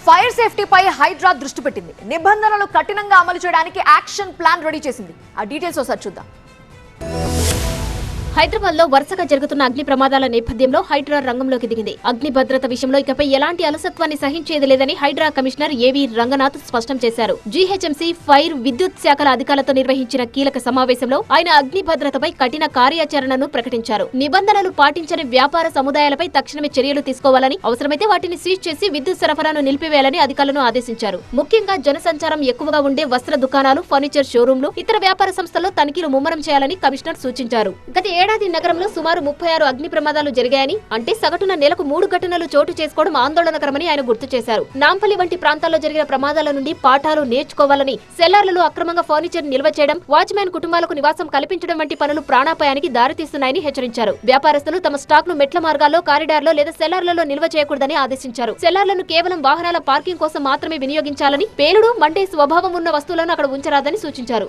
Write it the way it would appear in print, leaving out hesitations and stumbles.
Fire సేఫ్టీపై Hydraa దృష్టి పెట్టింది. నిబంధనలు కఠినంగా అమలు చేయడానికి యాక్షన్ ప్లాన్ రెడీ చేసింది. ఆ డీటెయిల్స్ ఒకసారి చూద్దాం. హైదరాబాద్ లో వరుసగా జరుగుతున్న అగ్ని ప్రమాదాల నేపథ్యంలో హైడ్రా రంగంలోకి దిగింది. అగ్ని భద్రత విషయంలో ఇకపై ఎలాంటి అలసత్వాన్ని సహించేది లేదని హైడ్రా కమిషనర్ ఏవి రంగనాథ్ స్పష్టం చేశారు. జీహెచ్ఎంసీ, ఫైర్, విద్యుత్ శాఖల అధికారులతో నిర్వహించిన కీలక సమావేశంలో ఆయన అగ్ని భద్రతపై కఠిన కార్యాచరణను ప్రకటించారు. నిబంధనలు పాటించని వ్యాపార సముదాయాలపై తక్షణమే చర్యలు తీసుకోవాలని, అవసరమైతే వాటిని సీజ్ చేసి విద్యుత్ సరఫరాను నిలిపివేయాలని అధికారులను ఆదేశించారు. ముఖ్యంగా జనసంచారం ఎక్కువగా ఉండే వస్త్ర దుకాణాలు, ఫర్నిచర్ షోరూంలు, ఇతర వ్యాపార సంస్థల్లో తనిఖీలు ముమ్మరం చేయాలని కమిషనర్ సూచించారు. గత ఏడాది నగరంలో సుమారు 36 అగ్ని ప్రమాదాలు జరిగాయని, అంటే సగటున నెలకు 3 ఘటనలు చోటు చేసుకోవడం ఆందోళనకరమని ఆయన గుర్తు చేశారు. నాంపల్లి వంటి ప్రాంతాల్లో జరిగిన ప్రమాదాల నుండి పాఠాలు నేర్చుకోవాలని, సెల్లార్లలో అక్రమంగా ఫర్నిచర్ నిల్వ చేయడం, వాచ్మ్యాన్ కుటుంబాలకు నివాసం కల్పించడం వంటి పనులు ప్రాణాపాయానికి దారితీస్తున్నాయని హెచ్చరించారు. వ్యాపారస్తులు తమ స్టాక్ ను మెట్ల మార్గాల్లో, కారిడార్లో లేదా సెల్లార్లలో నిల్వ చేయకూడదని ఆదేశించారు. సెల్లార్లను కేవలం వాహనాల పార్కింగ్ కోసం మాత్రమే వినియోగించాలని, పేలుడు, మండే స్వభావం ఉన్న వస్తువులను అక్కడ ఉంచరాదని సూచించారు.